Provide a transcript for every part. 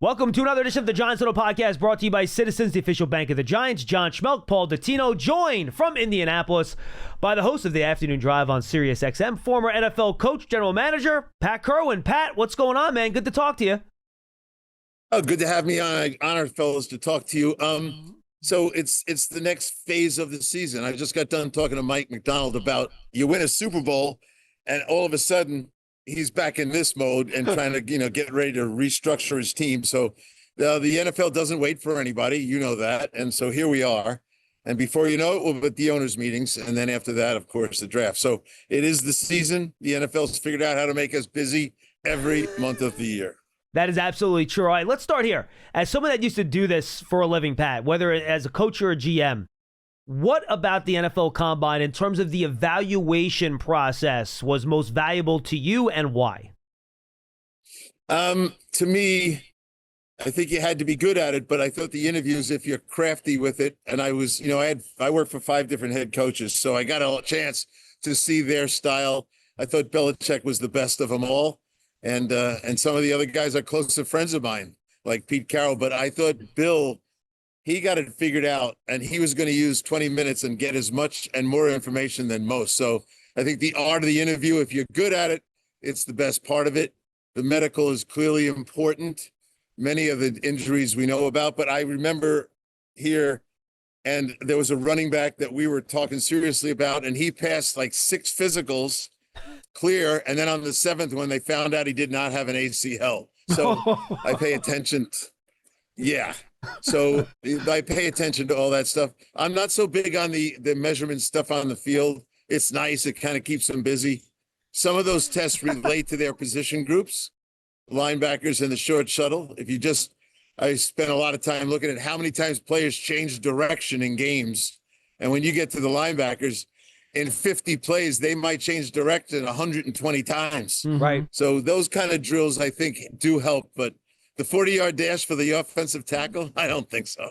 Welcome to another edition of the Giants Huddle Podcast, brought to you by Citizens, the official bank of the Giants. John Schmelk, Paul Dottino, joined from Indianapolis by the host of the Afternoon Drive on Sirius XM, former NFL coach, general manager, Pat Kirwan. Pat, what's going on, man? Good to talk to you. Oh, good to have me on. Honored, fellas, to talk to you. So it's the next phase of the season. I just got done talking to Mike McDonald about you win a Super Bowl, and all of a sudden he's back in this mode and trying to, get ready to restructure his team. So the NFL doesn't wait for anybody. You know that. And so here we are. And before you know it, we'll be at the owners' meetings. And then after that, of course, the draft. So it is the season. The NFL's figured out how to make us busy every month of the year. That is absolutely true. All right, let's start here. As someone that used to do this for a living, Pat, whether as a coach or a GM, what about the NFL Combine in terms of the evaluation process was most valuable to you, and why? To me, I think you had to be good at it, but I thought the interviews, if you're crafty with it, and I was, I worked for 5 different head coaches, so I got a chance to see their style. I thought Belichick was the best of them all, and some of the other guys are close to friends of mine, like Pete Carroll. But I thought Bill, he got it figured out, and he was going to use 20 minutes and get as much and more information than most. So I think the art of the interview, if you're good at it, it's the best part of it. The medical is clearly important. Many of the injuries we know about, but I remember here, and there was a running back that we were talking seriously about, and he passed like 6 physicals clear. And then on the 7th, when they found out he did not have an ACL. So I pay attention. Yeah. So I pay attention to all that stuff. I'm not so big on the measurement stuff on the field. It's nice. It kind of keeps them busy. Some of those tests relate to their position groups, linebackers in the short shuttle. I spent a lot of time looking at how many times players change direction in games. And when you get to the linebackers, in 50 plays, they might change direction 120 times. Right. So those kind of drills, I think, do help. But the 40-yard dash for the offensive tackle, I don't think so.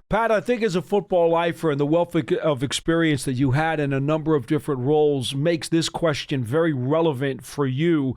Pat, I think as a football lifer and the wealth of experience that you had in a number of different roles makes this question very relevant for you.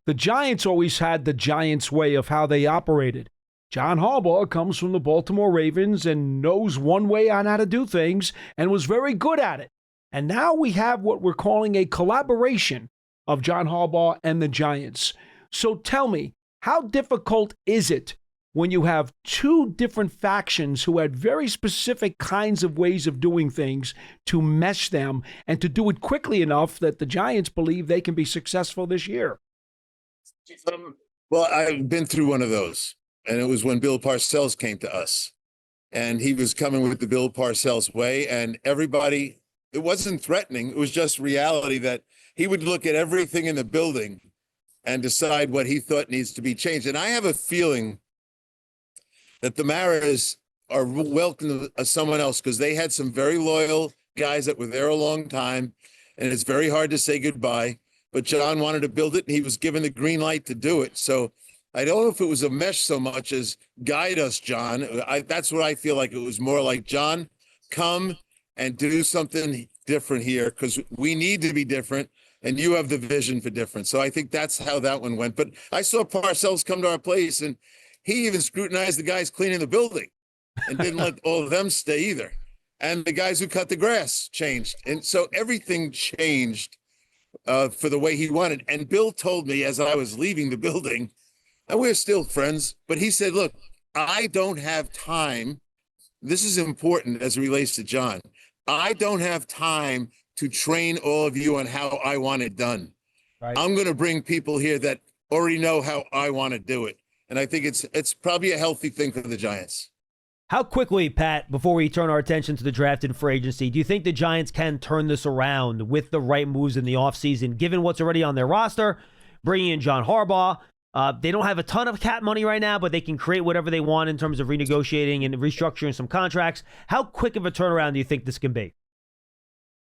The Giants always had the Giants way of how they operated. John Harbaugh comes from the Baltimore Ravens and knows one way on how to do things and was very good at it. And now we have what we're calling a collaboration of John Harbaugh and the Giants. So tell me, how difficult is it when you have 2 different factions who had very specific kinds of ways of doing things to mesh them and to do it quickly enough that the Giants believe they can be successful this year? Well, I've been through one of those, and it was when Bill Parcells came to us, and he was coming with the Bill Parcells way, and everybody, it wasn't threatening. It was just reality that he would look at everything in the building and decide what he thought needs to be changed. And I have a feeling that the Maras are welcome to someone else, because they had some very loyal guys that were there a long time, and it's very hard to say goodbye. But John wanted to build it, and he was given the green light to do it. So I don't know if it was a mesh so much as guide us, John. That's what I feel like. It was more like, John, come and do something different here, because we need to be different, and you have the vision for different. So I think that's how that one went. But I saw Parcells come to our place, and he even scrutinized the guys cleaning the building and didn't let all of them stay either. And the guys who cut the grass changed. And so everything changed for the way he wanted. And Bill told me as I was leaving the building, and we're still friends, but he said, look, I don't have time. This is important as it relates to John. I don't have time to train all of you on how I want it done. Right. I'm going to bring people here that already know how I want to do it. And I think it's probably a healthy thing for the Giants. How quickly, Pat, before we turn our attention to the draft and free agency, do you think the Giants can turn this around with the right moves in the offseason, given what's already on their roster, bringing in John Harbaugh? They don't have a ton of cap money right now, but they can create whatever they want in terms of renegotiating and restructuring some contracts. How quick of a turnaround do you think this can be?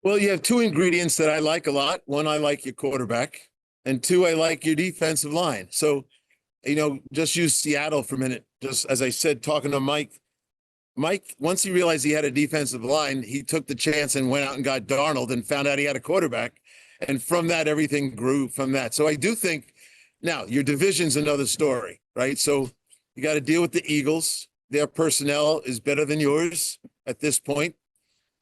Well, you have 2 ingredients that I like a lot. 1, I like your quarterback, and 2, I like your defensive line. So, just use Seattle for a minute. Just as I said, talking to Mike, once he realized he had a defensive line, he took the chance and went out and got Darnold and found out he had a quarterback. And from that, everything grew from that. So I do think, now your division's another story, right? So You got to deal with the Eagles. Their personnel is better than yours at this point.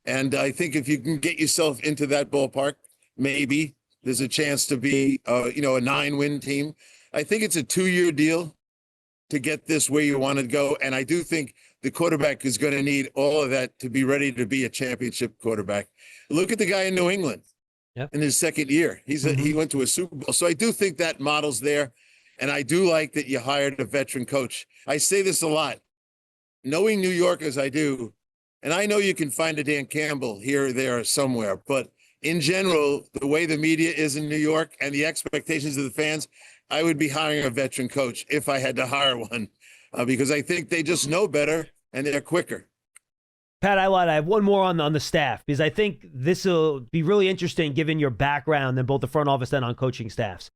And I think if you can get yourself into that ballpark, maybe there's a chance to be, a 9-win team. I think it's a 2-year deal to get this where you want to go. And I do think the quarterback is going to need all of that to be ready to be a championship quarterback. Look at the guy in New England in his second year. He went to a Super Bowl. So I do think that model's there. And I do like that you hired a veteran coach. I say this a lot. Knowing New York as I do, and I know you can find a Dan Campbell here or there somewhere, but in general, the way the media is in New York and the expectations of the fans, I would be hiring a veteran coach if I had to hire one, because I think they just know better and they're quicker. Pat, I lied. I have one more on the staff, because I think this will be really interesting given your background in both the front office and on coaching staffs.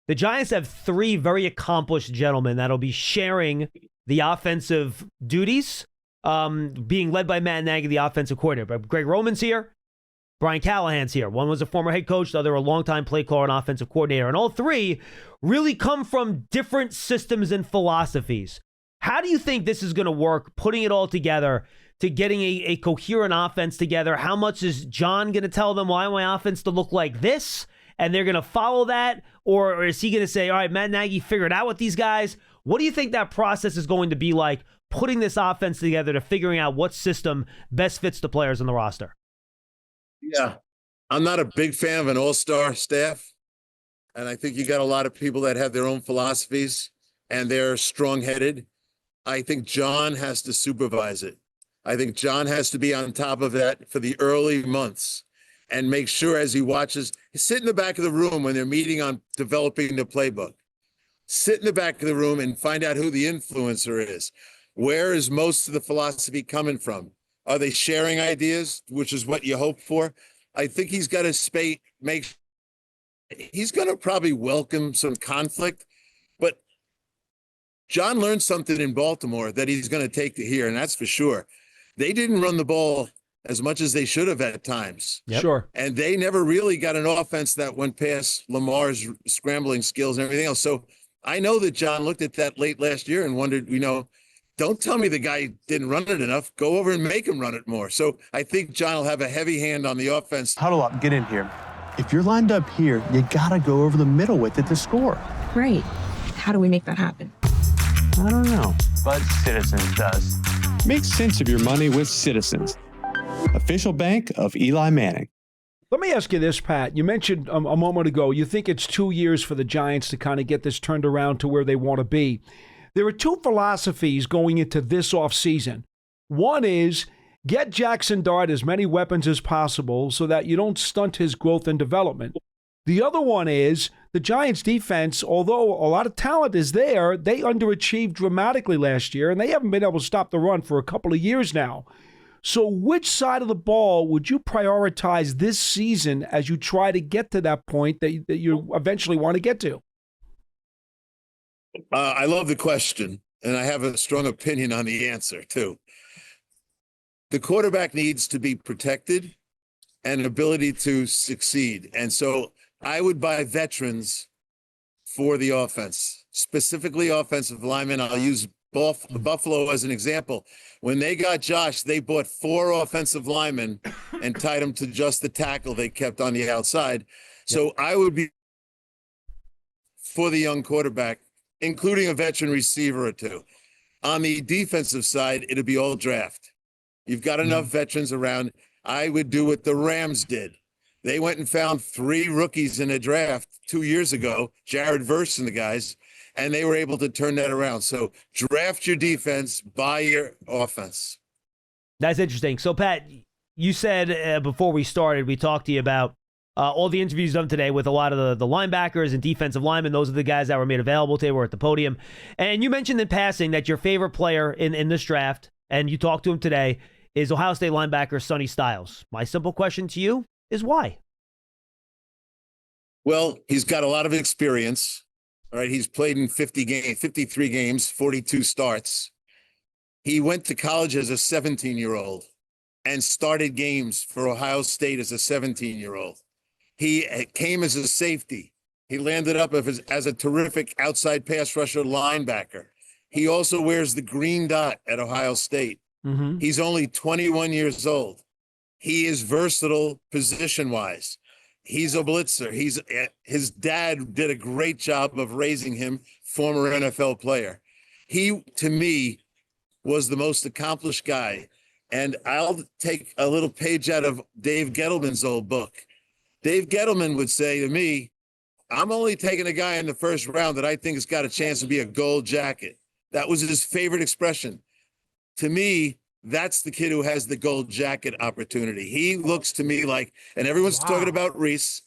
The Giants have 3 very accomplished gentlemen that'll be sharing the offensive duties, being led by Matt Nagy, the offensive coordinator. But Greg Roman's here. Brian Callahan's here. One was a former head coach, the other a longtime play caller and offensive coordinator. And all 3 really come from different systems and philosophies. How do you think this is going to work, putting it all together to getting a coherent offense together? How much is John going to tell them, why my offense to look like this? And they're going to follow that? Or is he going to say, all right, Matt Nagy, figure it out with these guys? What do you think that process is going to be like, putting this offense together to figuring out what system best fits the players on the roster? Yeah, I'm not a big fan of an all-star staff. And I think you got a lot of people that have their own philosophies and they're strong-headed. I think John has to supervise it. I think John has to be on top of that for the early months and make sure as he watches, sit in the back of the room when they're meeting on developing the playbook. Sit in the back of the room and find out who the influencer is. Where is most of the philosophy coming from? Are they sharing ideas, which is what you hope for? I think he's got to he's going to probably welcome some conflict, but John learned something in Baltimore that he's going to take to here, and that's for sure. They didn't run the ball as much as they should have at times. Yep. Sure. And they never really got an offense that went past Lamar's scrambling skills and everything else. So I know that John looked at that late last year and wondered, don't tell me the guy didn't run it enough. Go over and make him run it more. So I think John will have a heavy hand on the offense. Huddle up, get in here. If you're lined up here, you gotta go over the middle with it to score. Right. How do we make that happen? I don't know, but Citizens does. Make sense of your money with Citizens, official bank of Eli Manning. Let me ask you this, Pat. You mentioned a moment ago, you think it's 2 years for the Giants to kind of get this turned around to where they want to be. There are 2 philosophies going into this offseason. One is get Jackson Dart as many weapons as possible so that you don't stunt his growth and development. The other one is the Giants defense, although a lot of talent is there, they underachieved dramatically last year, and they haven't been able to stop the run for a couple of years now. So which side of the ball would you prioritize this season as you try to get to that point that you eventually want to get to? I love the question, and I have a strong opinion on the answer, too. The quarterback needs to be protected and ability to succeed. And so I would buy veterans for the offense, specifically offensive linemen. I'll use Buffalo as an example. When they got Josh, they bought 4 offensive linemen and tied them to just the tackle they kept on the outside. So I would be for the young quarterback, including a veteran receiver or 2. On the defensive side, it'll be all draft. You've got enough veterans around. I would do what the Rams did. They went and found 3 rookies in a draft 2 years ago, Jared Verse and the guys, and they were able to turn that around. So draft your defense, buy your offense. That's interesting. So, Pat, you said before we started, we talked to you about all the interviews done today with a lot of the linebackers and defensive linemen. Those are the guys that were made available today. Were at the podium. And you mentioned in passing that your favorite player in this draft, and you talked to him today, is Ohio State linebacker Sonny Styles. My simple question to you is why? Well, he's got a lot of experience. All right, he's played in 53 games, 42 starts. He went to college as a 17-year-old and started games for Ohio State as a 17-year-old. He came as a safety. He landed up as a terrific outside pass rusher linebacker. He also wears the green dot at Ohio State. Mm-hmm. He's only 21 years old. He is versatile position-wise. He's a blitzer. His dad did a great job of raising him, former NFL player. He, to me, was the most accomplished guy. And I'll take a little page out of Dave Gettleman's old book. Dave Gettleman would say to me, I'm only taking a guy in the first round that I think has got a chance to be a gold jacket. That was his favorite expression. To me, that's the kid who has the gold jacket opportunity. He looks to me like, and everyone's talking about Reese.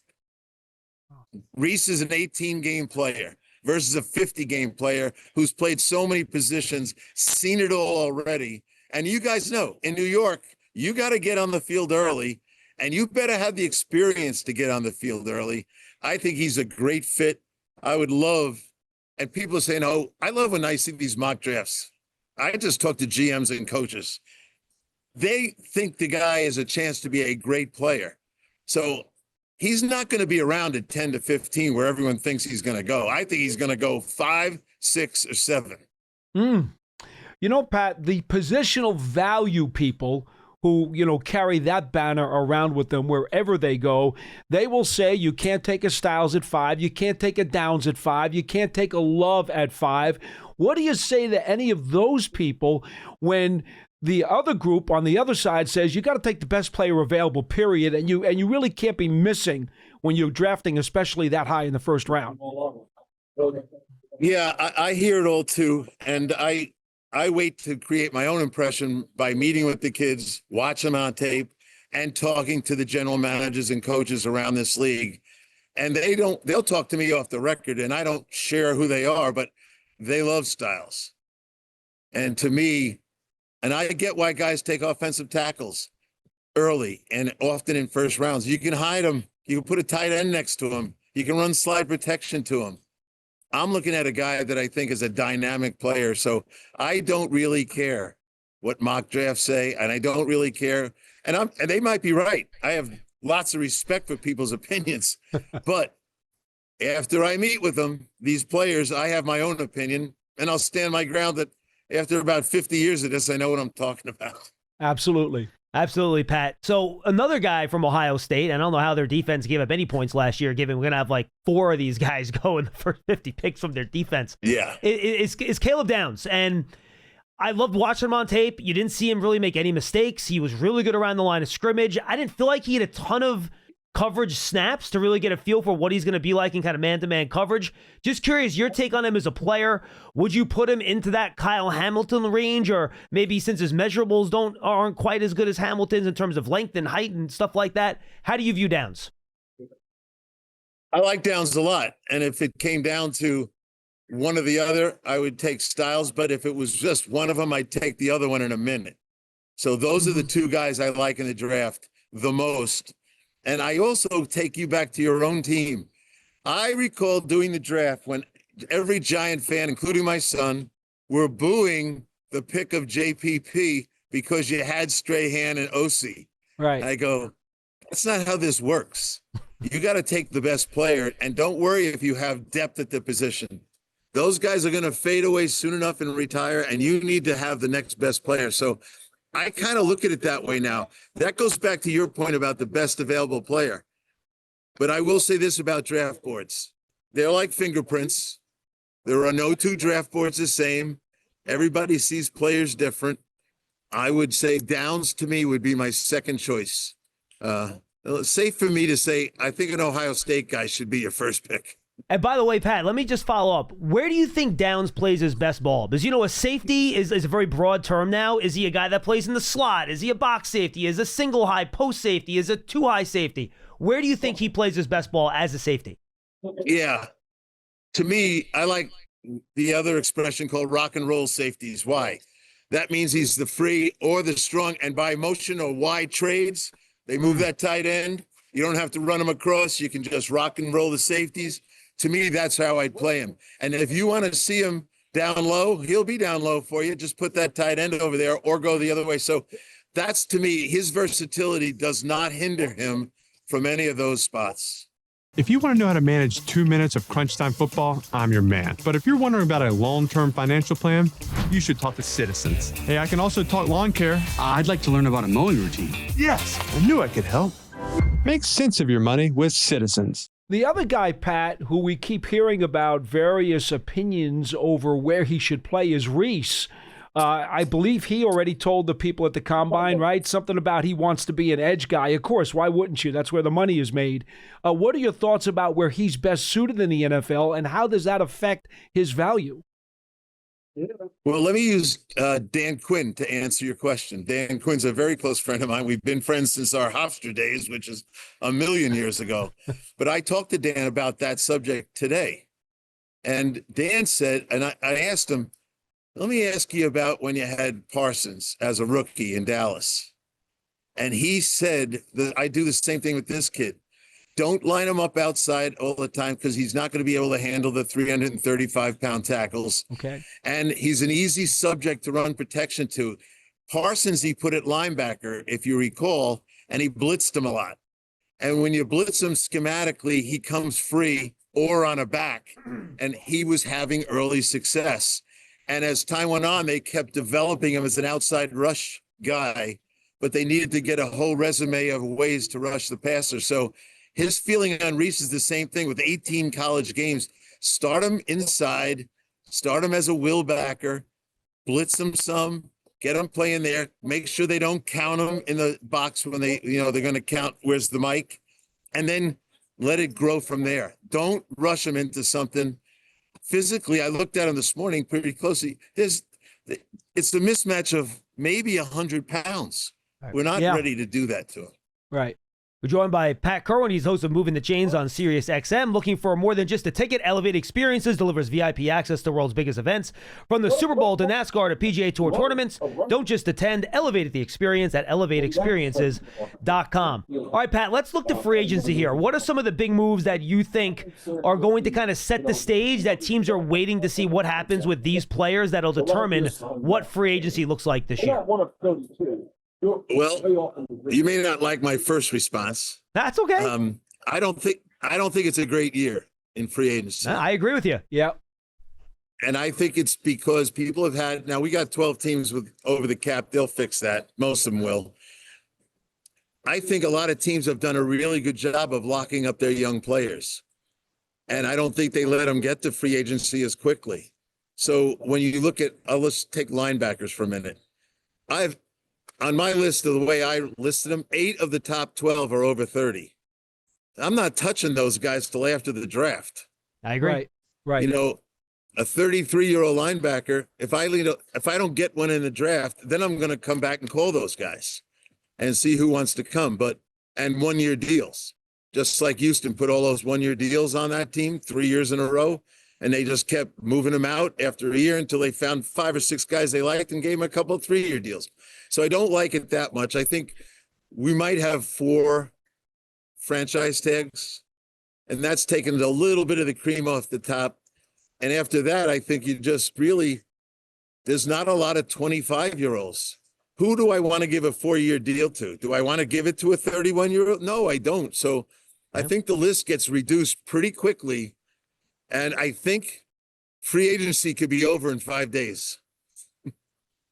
Reese is an 18-game player versus a 50-game player who's played so many positions, seen it all already. And you guys know, in New York, you got to get on the field early, and you better have the experience to get on the field early. I think he's a great fit. I would love, and people are saying, oh, I love when I see these mock drafts. I just talk to GMs and coaches. They think the guy has a chance to be a great player. So he's not going to be around at 10 to 15 where everyone thinks he's going to go. I think he's going to go 5, 6, or 7. You know, Pat, the positional value people who, carry that banner around with them wherever they go, they will say you can't take a Styles at 5, you can't take a Downs at 5, you can't take a Love at 5. What do you say to any of those people when the other group on the other side says you got to take the best player available, period, and you really can't be missing when you're drafting, especially that high in the first round? Yeah, I hear it all too, and I wait to create my own impression by meeting with the kids, watch them on tape, and talking to the general managers and coaches around this league. And they'll talk to me off the record, and I don't share who they are, but they love Styles. And to me, and I get why guys take offensive tackles early and often in first rounds. You can hide them. You can put a tight end next to him. You can run slide protection to him. I'm looking at a guy that I think is a dynamic player. So I don't really care what mock drafts say, and I don't really care. And they might be right. I have lots of respect for people's opinions, but after I meet with them, these players, I have my own opinion, and I'll stand my ground that after about 50 years of this, I know what I'm talking about. Absolutely. Absolutely, Pat. So another guy from Ohio State, I don't know how their defense gave up any points last year, given we're going to have like 4 of these guys go in the first 50 picks from their defense. Yeah. It's Caleb Downs. And I loved watching him on tape. You didn't see him really make any mistakes. He was really good around the line of scrimmage. I didn't feel like he had a ton of coverage snaps to really get a feel for what he's going to be like in kind of man-to-man coverage. Just curious, your take on him as a player. Would you put him into that Kyle Hamilton range, or maybe since his measurables aren't quite as good as Hamilton's in terms of length and height and stuff like that? How do you view Downs? I like Downs a lot. And if it came down to one or the other, I would take Styles. But if it was just one of them, I'd take the other one in a minute. So those are the 2 guys I like in the draft the most. And I also take you back to your own team. I recall doing the draft when every Giant fan, including my son, were booing the pick of JPP because you had Strahan and OC. Right. And I go, that's not how this works. You got to take the best player, and don't worry if you have depth at the position. Those guys are going to fade away soon enough and retire, and you need to have the next best player. So I kind of look at it that way now. That goes back to your point about the best available player. But I will say this about draft boards. They're like fingerprints. There are no 2 draft boards the same. Everybody sees players different. I would say Downs to me would be my second choice. It's safe for me to say I think an Ohio State guy should be your first pick. And by the way, Pat, let me just follow up. Where do you think Downs plays his best ball? Because, a safety is a very broad term now. Is he a guy that plays in the slot? Is he a box safety? Is a single high post safety? Is a 2 high safety? Where do you think he plays his best ball as a safety? Yeah. To me, I like the other expression called rock and roll safeties. Why? That means he's the free or the strong, and by motion or wide trades, they move that tight end. You don't have to run him across. You can just rock and roll the safeties. To me, that's how I'd play him. And if you want to see him down low, he'll be down low for you. Just put that tight end over there or go the other way. So that's, to me, his versatility does not hinder him from any of those spots. If you want to know how to manage 2 minutes of crunch time football, I'm your man. But if you're wondering about a long-term financial plan, you should talk to Citizens. Hey, I can also talk lawn care. I'd like to learn about a mowing routine. Yes, I knew I could help. Make sense of your money with Citizens. The other guy, Pat, who we keep hearing about various opinions over where he should play is Reese. I believe he already told the people at the Combine, right? Something about he wants to be an edge guy. Of course, why wouldn't you? That's where the money is made. What are your thoughts about where he's best suited in the NFL, and how does that affect his value? Well, let me use Dan Quinn to answer your question. Dan Quinn's a very close friend of mine. We've been friends since our Hofstra days, which is a million years ago. But I talked to Dan about that subject today. And Dan said, and I asked him, let me ask you about when you had Parsons as a rookie in Dallas. And he said that I do the same thing with this kid. Don't line him up outside all the time because he's not going to be able to handle the 335-pound tackles. Okay. And he's an easy subject to run protection to. Parsons, he put at linebacker, if you recall, and he blitzed him a lot. And when you blitz him schematically, he comes free or on a back. And he was having early success. And as time went on, they kept developing him as an outside rush guy, but they needed to get a whole resume of ways to rush the passer. So his feeling on Reese is the same thing with 18 college games. Start him inside, start him as a will backer, blitz him some, get him playing there, make sure they don't count him in the box when they're going to count, where's the mic, and then let it grow from there. Don't rush him into something. Physically, I looked at him this morning pretty closely. It's a mismatch of maybe 100 pounds. We're not ready to do that to him. Right. We're joined by Pat Kirwan. He's host of Moving the Chains on Sirius XM. Looking for more than just a ticket, Elevate Experiences delivers VIP access to the world's biggest events. From the Super Bowl to NASCAR to PGA Tour tournaments, don't just attend, elevate the experience at elevateexperiences.com. All right, Pat, let's look to free agency here. What are some of the big moves that you think are going to kind of set the stage, that teams are waiting to see what happens with these players that'll determine what free agency looks like this year? Well, you may not like my first response. That's okay. I don't think it's a great year in free agency. I agree with you. Yeah. And I think it's because people have had, now we got 12 teams with over the cap. They'll fix that. Most of them will. I think a lot of teams have done a really good job of locking up their young players. And I don't think they let them get to free agency as quickly. So when you look at, let's take linebackers for a minute. On my list, of the way I listed them, 8 of the top 12 are over 30. I'm not touching those guys till after the draft. I agree. Right. You know, a 33-year-old linebacker, if I don't get one in the draft, then I'm going to come back and call those guys and see who wants to come. And 1-year deals, just like Houston put all those 1-year deals on that team 3 years in a row. And they just kept moving them out after a year until they found 5 or 6 guys they liked and gave them a couple of 3-year deals. So I don't like it that much. I think we might have 4 franchise tags, and that's taken a little bit of the cream off the top. And after that, I think you just really, there's not a lot of 25-year-olds. Who do I want to give a 4-year deal to? Do I want to give it to a 31-year-old? No, I don't. So I think the list gets reduced pretty quickly. And I think free agency could be over in 5 days.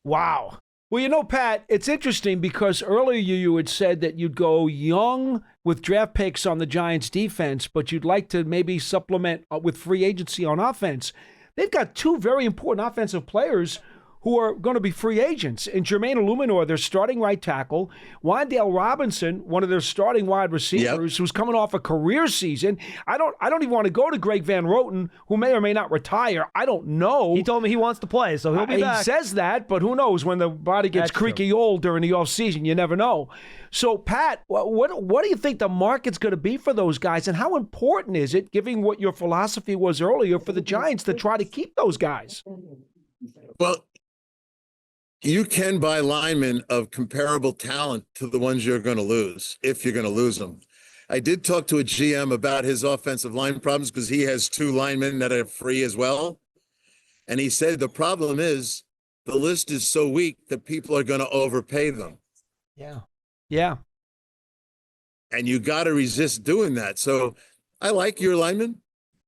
Wow. Well, you know, Pat, it's interesting because earlier you had said that you'd go young with draft picks on the Giants defense, but you'd like to maybe supplement with free agency on offense. They've got 2 very important offensive players who are going to be free agents. In Jermaine Illuminor, their starting right tackle, Wan'Dale Robinson, one of their starting wide receivers, who's coming off a career season. I don't even want to go to Greg Van Roten, who may or may not retire. I don't know. He told me he wants to play, so he'll be back. He says that, but who knows when the body gets creaky old during the offseason. You never know. So, Pat, what do you think the market's going to be for those guys, and how important is it, given what your philosophy was earlier, for the Giants to try to keep those guys? Well, you can buy linemen of comparable talent to the ones you're going to lose, if you're going to lose them. I did talk to a GM about his offensive line problems because he has 2 linemen that are free as well. And he said the problem is the list is so weak that people are going to overpay them. Yeah. And you got to resist doing that. So I like your linemen,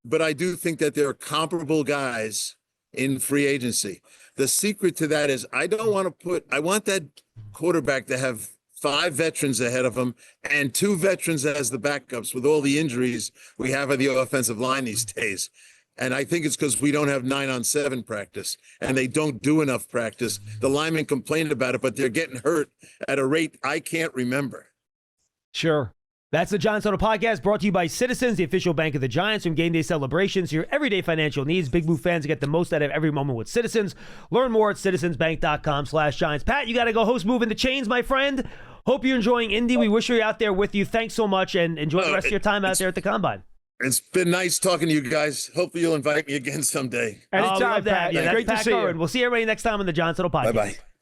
but I do think that there are comparable guys in free agency. The secret to that is I want that quarterback to have 5 veterans ahead of him and 2 veterans as the backups with all the injuries we have on the offensive line these days. And I think it's because we don't have 9-on-7 practice and they don't do enough practice. The linemen complain about it, but they're getting hurt at a rate I can't remember. Sure. That's the Giants Huddle podcast, brought to you by Citizens, the official bank of the Giants. From game day celebrations to your everyday financial needs, Big Blue fans get the most out of every moment with Citizens. Learn more at citizensbank.com/Giants. Pat, you got to go host Moving the Chains, my friend. Hope you're enjoying Indy. We wish we were out there with you. Thanks so much, and enjoy the rest of your time out there at the Combine. It's been nice talking to you guys. Hopefully you'll invite me again someday. Anytime, love to have Pat. you. That's Great Pat to see you. Kirwan. We'll see everybody next time on the Giants Huddle podcast. Bye-bye.